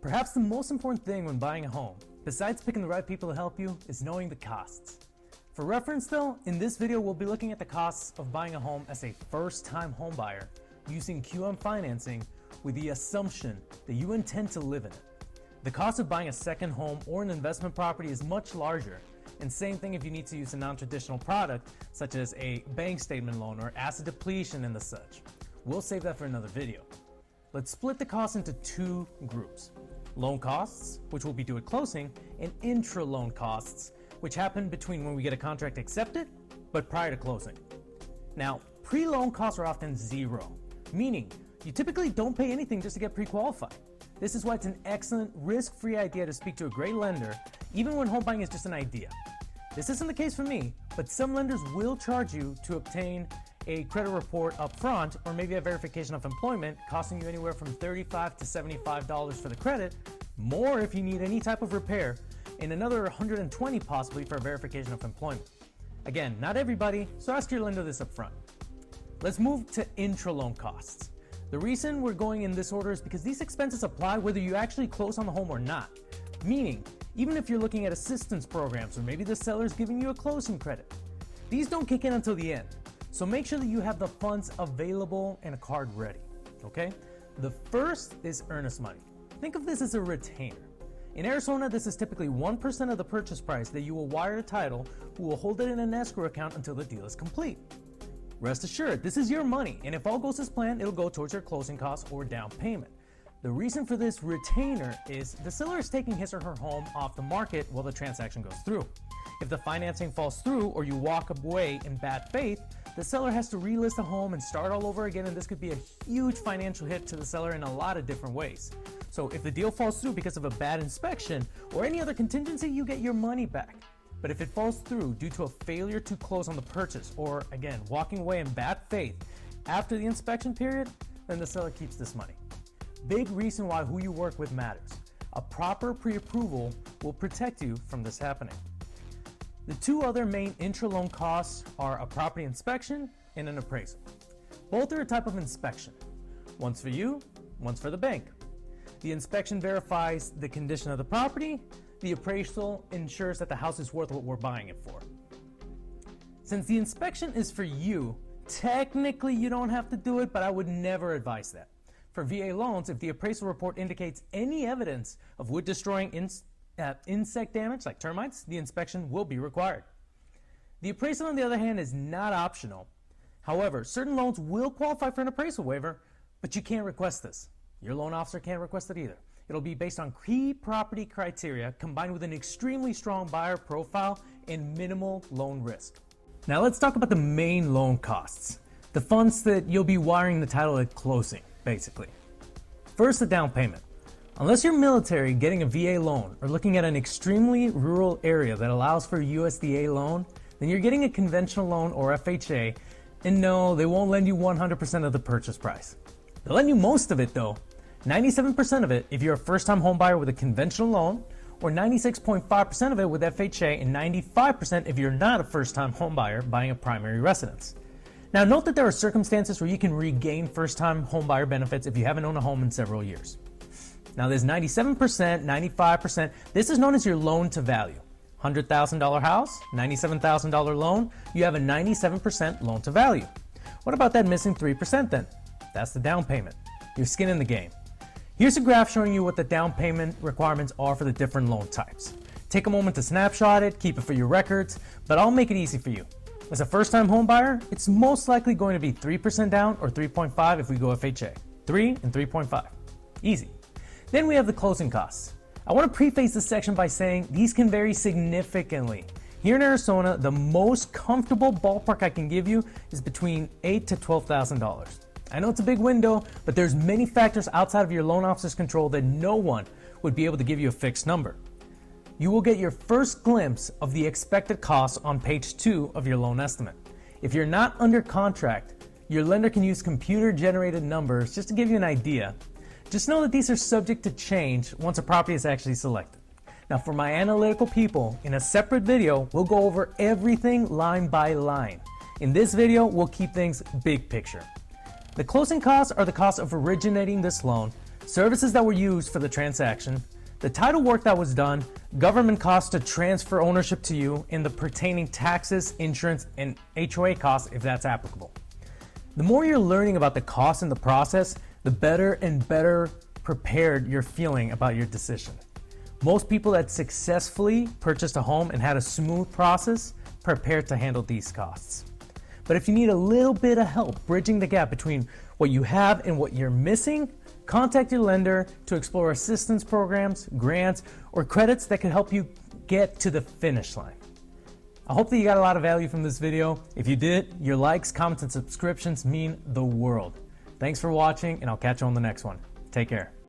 Perhaps the most important thing when buying a home, besides picking the right people to help you, is knowing the costs. For reference though, in this video we'll be looking at the costs of buying a home as a first-time home buyer using QM financing with the assumption that you intend to live in it. The cost of buying a second home or an investment property is much larger, and same thing if you need to use a non-traditional product such as a bank statement loan or asset depletion and the such. We'll save that for another video. Let's split the costs into two groups. Loan costs, which will be due at closing, and intra-loan costs, which happen between when we get a contract accepted, but prior to closing. Now, pre-loan costs are often zero, meaning you typically don't pay anything just to get pre-qualified. This is why it's an excellent risk-free idea to speak to a great lender, even when home buying is just an idea. This isn't the case for me, but some lenders will charge you to obtain a credit report up front, or maybe a verification of employment, costing you anywhere from $35 to $75 for the credit, more if you need any type of repair, and another $120 possibly for a verification of employment. Again, not everybody, so ask your lender this up front. Let's move to intra-loan costs. The reason we're going in this order is because these expenses apply whether you actually close on the home or not. Meaning, even if you're looking at assistance programs or maybe the seller's giving you a closing credit, these don't kick in until the end. So make sure that you have the funds available and a card ready, okay? The first is earnest money. Think of this as a retainer. In Arizona, this is typically 1% of the purchase price that you will wire to title, who will hold it in an escrow account until the deal is complete. Rest assured, this is your money, and if all goes as planned, it'll go towards your closing costs or down payment. The reason for this retainer is the seller is taking his or her home off the market while the transaction goes through. If the financing falls through or you walk away in bad faith, the seller has to relist the home and start all over again, and this could be a huge financial hit to the seller in a lot of different ways. So if the deal falls through because of a bad inspection or any other contingency, you get your money back. But if it falls through due to a failure to close on the purchase, or again, walking away in bad faith after the inspection period, then the seller keeps this money. Big reason why who you work with matters. A proper pre-approval will protect you from this happening. The two other main intra-loan costs are a property inspection and an appraisal. Both are a type of inspection. One's for you, one's for the bank. The inspection verifies the condition of the property. The appraisal ensures that the house is worth what we're buying it for. Since the inspection is for you, technically you don't have to do it, but I would never advise that. For VA loans, if the appraisal report indicates any evidence of wood destroying insect damage like termites, the inspection will be required. The appraisal, on the other hand, is not optional. However, certain loans will qualify for an appraisal waiver, but you can't request this. Your loan officer can't request it either. It'll be based on key property criteria combined with an extremely strong buyer profile and minimal loan risk. Now let's talk about the main loan costs, the funds that you'll be wiring the title at closing, basically. First, the down payment. Unless you're military getting a VA loan or looking at an extremely rural area that allows for a USDA loan, then you're getting a conventional loan or FHA, and no, they won't lend you 100% of the purchase price. They'll lend you most of it though, 97% of it if you're a first-time home buyer with a conventional loan, or 96.5% of it with FHA, and 95% if you're not a first-time home buyer buying a primary residence. Now note that there are circumstances where you can regain first-time home buyer benefits if you haven't owned a home in several years. Now there's 97%, 95%. This is known as your loan to value. $100,000 house, $97,000 loan, you have a 97% loan to value. What about that missing 3% then? That's the down payment, your skin in the game. Here's a graph showing you what the down payment requirements are for the different loan types. Take a moment to snapshot it, keep it for your records, but I'll make it easy for you. As a first-time home buyer, it's most likely going to be 3% down or 3.5 if we go FHA. 3 and 3.5. Easy. Then we have the closing costs. I want to preface this section by saying these can vary significantly. Here in Arizona, the most comfortable ballpark I can give you is between $8,000 to $12,000. I know it's a big window, but there's many factors outside of your loan officer's control that no one would be able to give you a fixed number. You will get your first glimpse of the expected costs on page 2 of your loan estimate. If you're not under contract, your lender can use computer-generated numbers just to give you an idea. Just know that these are subject to change once a property is actually selected. Now for my analytical people, in a separate video, we'll go over everything line by line. In this video, we'll keep things big picture. The closing costs are the cost of originating this loan, services that were used for the transaction, the title work that was done, government costs to transfer ownership to you, and the pertaining taxes, insurance, and HOA costs if that's applicable. The more you're learning about the costs in the process, the better and better prepared you're feeling about your decision. Most people that successfully purchased a home and had a smooth process prepared to handle these costs. But if you need a little bit of help bridging the gap between what you have and what you're missing, contact your lender to explore assistance programs, grants, or credits that can help you get to the finish line. I hope that you got a lot of value from this video. If you did, your likes, comments, and subscriptions mean the world. Thanks for watching, and I'll catch you on the next one. Take care.